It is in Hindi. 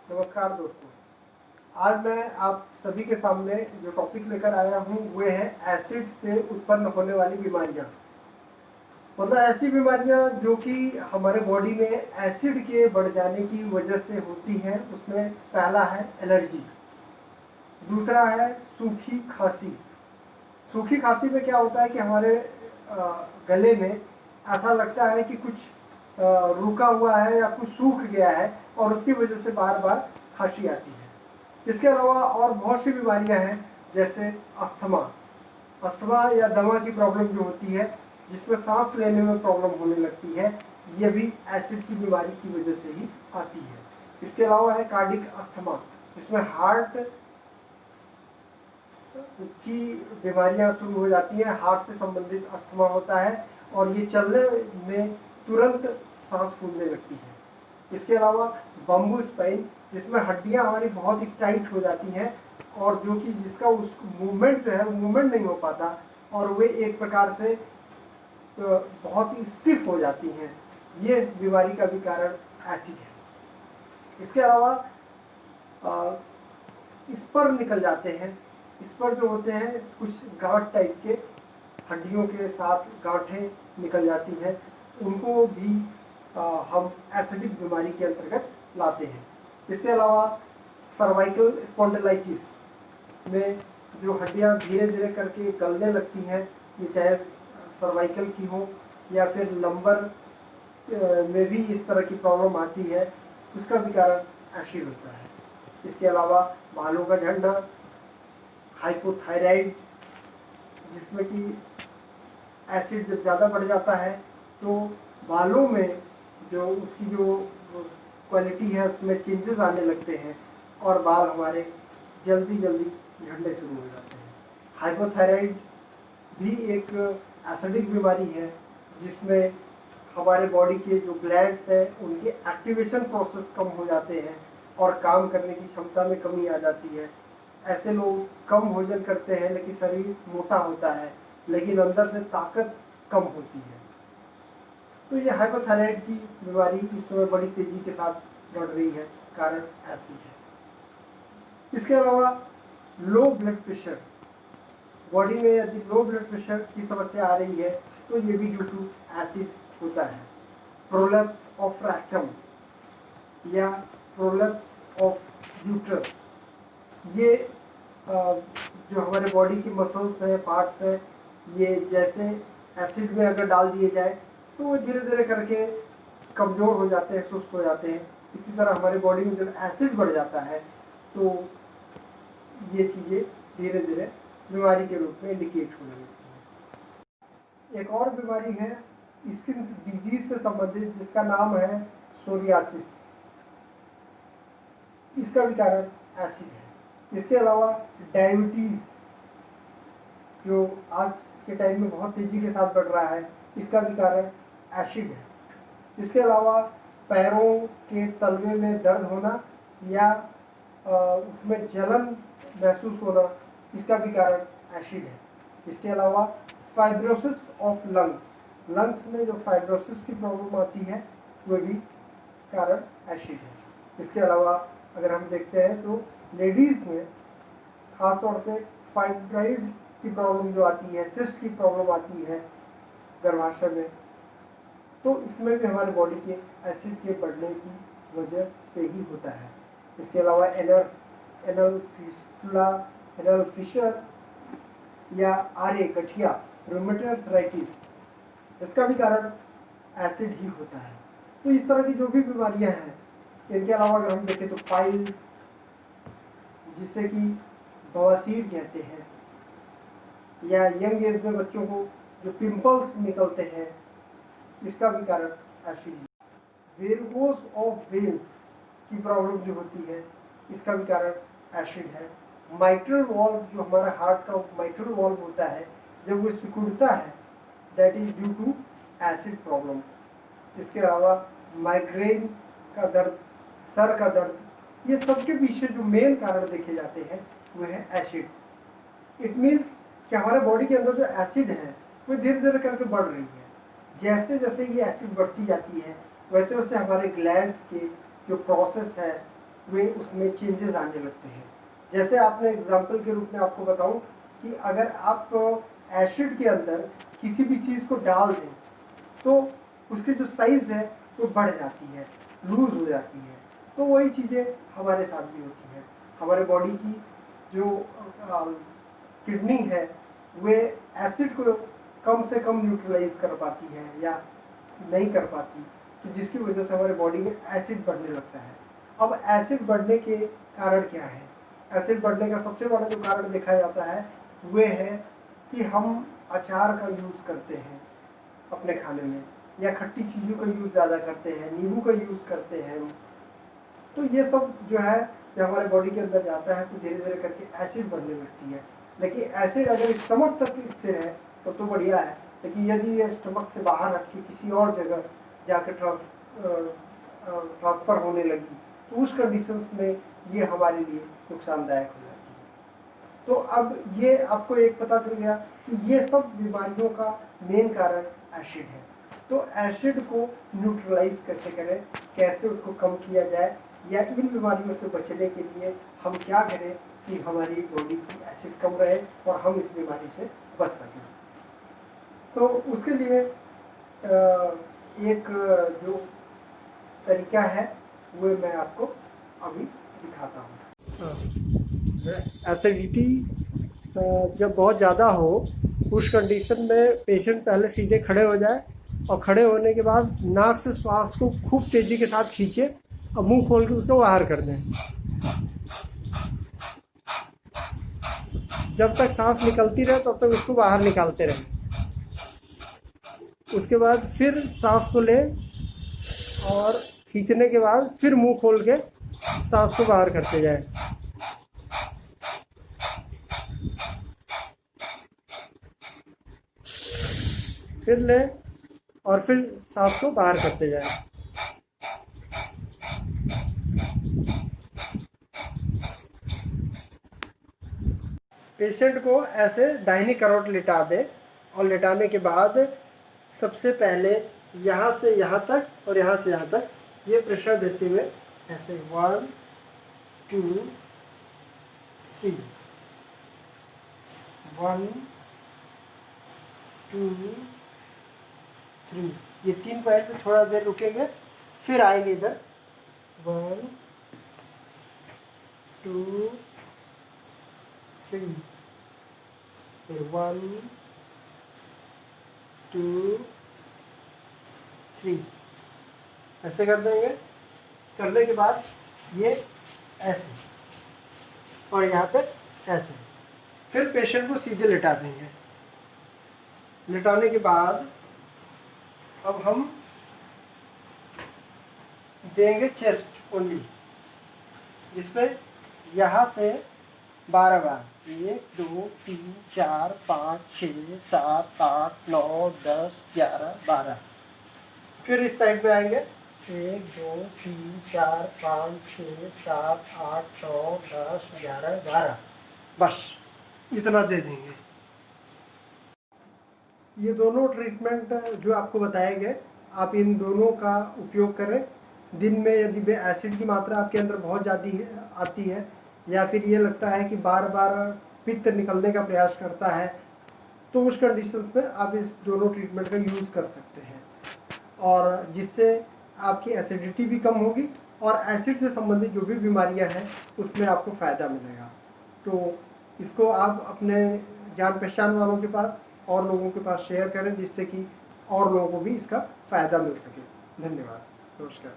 नमस्कार दोस्तों। आज मैं आप सभी के सामने जो टॉपिक लेकर आया हूँ वो है एसिड से उत्पन्न होने वाली बीमारियाँ। मतलब ऐसी बीमारियाँ जो कि हमारे बॉडी में एसिड के बढ़ जाने की वजह से होती हैं। उसमें पहला है एलर्जी, दूसरा है सूखी खांसी। सूखी खांसी में क्या होता है कि हमारे गले में ऐसा लगता है कि कुछ रुका हुआ है या कुछ सूख गया है और उसकी वजह से बार बार खांसी आती है। इसके अलावा और बहुत सी बीमारियां हैं, जैसे अस्थमा। अस्थमा या दमा की प्रॉब्लम जो होती है, जिसमें सांस लेने में प्रॉब्लम होने लगती है, ये भी एसिड की बीमारी की वजह से ही आती है। इसके अलावा है कार्डिक अस्थमा, जिसमें हार्ट की बीमारियां शुरू हो जाती हैं। हार्ट से संबंधित अस्थमा होता है और ये चलने में तुरंत सांस फूलने लगती है। इसके अलावा बम्बू स्पाइन, जिसमें हड्डियां हमारी बहुत ही टाइट हो जाती हैं और जो कि जिसका उस मूवमेंट जो है मूवमेंट नहीं हो पाता और वे एक प्रकार से बहुत ही स्टिफ हो जाती हैं। ये बीमारी का भी कारण एसिड है। इसके अलावा इस पर निकल जाते हैं। इस पर जो होते हैं कुछ गांठ टाइप के, हड्डियों के साथ गांठें निकल जाती हैं, उनको भी हम एसिडिक बीमारी के अंतर्गत लाते हैं। इसके अलावा सर्वाइकल स्पॉन्डिलाइटिस में जो हड्डियां धीरे धीरे करके गलने लगती हैं, ये चाहे सर्वाइकल की हो या फिर लंबर में भी इस तरह की प्रॉब्लम आती है, उसका भी कारण एसिड होता है। इसके अलावा बालों का झड़ना, हाइपोथायराइड, जिसमें कि एसिड जब ज़्यादा बढ़ जाता है तो बालों में जो उसकी जो क्वालिटी है उसमें चेंजेस आने लगते हैं और बाल हमारे जल्दी जल्दी झड़ने शुरू हो जाते हैं। हाइपोथायराइड भी एक एसिडिक बीमारी है, जिसमें हमारे बॉडी के जो ग्लैंड्स हैं उनके एक्टिवेशन प्रोसेस कम हो जाते हैं और काम करने की क्षमता में कमी आ जाती है। ऐसे लोग कम भोजन करते हैं लेकिन शरीर मोटा होता है, लेकिन अंदर से ताकत कम होती है। तो ये हाइपोथायराइड की बीमारी इस समय बड़ी तेजी के साथ बढ़ रही है, कारण एसिड है। इसके अलावा लो ब्लड प्रेशर, बॉडी में यदि लो ब्लड प्रेशर की समस्या आ रही है तो ये भी ड्यू टू एसिड होता है। प्रोलैप्स ऑफ रेक्टम या प्रोलैप्स ऑफ यूट्रस, ये जो हमारे बॉडी की मसल्स है, पार्ट्स है, ये जैसे एसिड में अगर डाल दिए जाए तो वो धीरे धीरे करके कमज़ोर हो जाते हैं, सुस्त हो जाते हैं। इसी तरह हमारी बॉडी में जब एसिड बढ़ जाता है तो ये चीज़ें धीरे धीरे बीमारी के रूप में इंडिकेट होने लगती हैं। एक और बीमारी है स्किन डिजीज से संबंधित, जिसका नाम है सोरियासिस। इसका भी कारण एसिड है। इसके अलावा डायबिटीज़, जो आज के टाइम में बहुत तेज़ी के साथ बढ़ रहा है, इसका भी कारण एसिड है। इसके अलावा पैरों के तलवे में दर्द होना या उसमें जलन महसूस होना, इसका भी कारण एसिड है। इसके अलावा फाइब्रोसिस ऑफ लंग्स, लंग्स में जो फाइब्रोसिस की प्रॉब्लम आती है वो भी कारण एसिड है। इसके अलावा अगर हम देखते हैं तो लेडीज़ में खासतौर से फाइब्राइड की प्रॉब्लम जो आती है, सिस्ट की प्रॉब्लम आती है गर्भाशय में, तो इसमें भी हमारे बॉडी के एसिड के बढ़ने की वजह से ही होता है। इसके अलावा एनल फिस्टुला, एनल फिशर या आरे गठिया, रूमेटॉइड आर्थराइटिस, इसका भी कारण एसिड ही होता है। तो इस तरह की जो भी बीमारियां हैं, इनके अलावा अगर हम देखें तो पाइल्स, जिसे कि बवासीर कहते हैं, या यंग एज में बच्चों को जो पिंपल्स निकलते हैं, इसका भी कारण एसिड है। वेरिकोस ऑफ वेन्स की प्रॉब्लम जो होती है, इसका भी कारण एसिड है। माइट्रल वॉल्व, जो हमारा हार्ट का माइट्रल वॉल्व होता है, जब वो सिकुड़ता है, that is due to acid problem. इसके अलावा माइग्रेन का दर्द, सर का दर्द, ये सबके पीछे जो मेन कारण देखे जाते हैं वो है एसिड। इट मीन्स कि हमारे बॉडी के अंदर जो एसिड है वो धीरे धीरे करके बढ़ रही है। जैसे जैसे ये एसिड बढ़ती जाती है वैसे वैसे हमारे ग्लैंड्स के जो प्रोसेस है वे उसमें चेंजेस आने लगते हैं। जैसे आपने एग्जाम्पल के रूप में आपको बताऊं कि अगर आप एसिड के अंदर किसी भी चीज़ को डाल दें तो उसकी जो साइज़ है वो बढ़ जाती है, लूज हो जाती है। तो वही चीज़ें हमारे साथ भी होती हैं। हमारे बॉडी की जो किडनी है वे एसिड को कम से कम न्यूट्रलाइज कर पाती है या नहीं कर पाती, तो जिसकी वजह से हमारे बॉडी में एसिड बढ़ने लगता है। अब एसिड बढ़ने के कारण क्या है? एसिड बढ़ने का सबसे बड़ा जो कारण देखा जाता है वे है कि हम अचार का यूज़ करते हैं अपने खाने में, या खट्टी चीज़ों का यूज़ ज़्यादा करते हैं, नींबू का यूज़ करते हैं। तो ये सब जो है जब हमारे बॉडी के अंदर जाता है तो धीरे धीरे करके एसिड बनने लगती है। लेकिन एसिड अगर स्टमक तक स्थिर है तो बढ़िया है, लेकिन यदि ये स्टमक से बाहर हट के किसी और जगह जाकर ट्रांसफ़र होने लगी तो उस कंडीशंस में ये हमारे लिए नुकसानदायक हो जाती है। तो अब ये आपको एक पता चल गया कि ये सब बीमारियों का मेन कारण एसिड है। तो एसिड को न्यूट्रलाइज कैसे करें, कैसे उसको कम किया जाए, या इन बीमारियों से बचने के लिए हम क्या करें कि हमारी बॉडी की एसिड कम रहे और हम इस बीमारी से बच सकें। तो उसके लिए एक जो तरीका है वो मैं आपको अभी दिखाता हूँ। एसिडिटी जब बहुत ज़्यादा हो उस कंडीशन में पेशेंट पहले सीधे खड़े हो जाए और खड़े होने के बाद नाक से श्वास को खूब तेज़ी के साथ खींचे और मुंह खोल के उसको बाहर कर दें। जब तक सांस निकलती रहे तब तक उसको बाहर निकालते रहें। उसके बाद फिर सांस को लें और खींचने के बाद फिर मुंह खोल के सांस को बाहर करते जाएं। फिर लें और फिर सांस को बाहर करते जाएं। पेशेंट को ऐसे दाहिनी करवट लिटा दें और लिटाने के बाद सबसे पहले यहाँ से यहाँ तक और यहाँ से यहाँ तक ये प्रेशर देते हुए ऐसे 1 2 3 1 2 3 ये 3 पॉइंट पे थोड़ा देर रुकेंगे, फिर आएंगे इधर 1 2 3, फिर 1 2 3 ऐसे कर देंगे। करने के बाद ये ऐसे और यहाँ पे ऐसे, फिर पेशेंट को सीधे लिटा देंगे। लिटाने के बाद अब हम देंगे चेस्ट ओनली, जिसमें यहाँ से 12 बार 1 2 3 4 5 6 7 8 9 10 11 12। फिर इस साइड पे आएंगे 1 2 3 4 5 6 7 8 9 10 11 12, बस इतना दे देंगे। ये दोनों ट्रीटमेंट जो आपको बताए गए आप इन दोनों का उपयोग करें। दिन में यदि एसिड की मात्रा आपके अंदर बहुत ज़्यादा आती है या फिर ये लगता है कि बार बार पित्त निकलने का प्रयास करता है तो उस कंडीशन में आप इस दोनों ट्रीटमेंट का यूज़ कर सकते हैं, और जिससे आपकी एसिडिटी भी कम होगी और एसिड से संबंधित जो भी बीमारियां हैं उसमें आपको फ़ायदा मिलेगा। तो इसको आप अपने जान पहचान वालों के पास और लोगों के पास शेयर करें जिससे कि और लोगों को भी इसका फ़ायदा मिल सके। धन्यवाद, नमस्कार।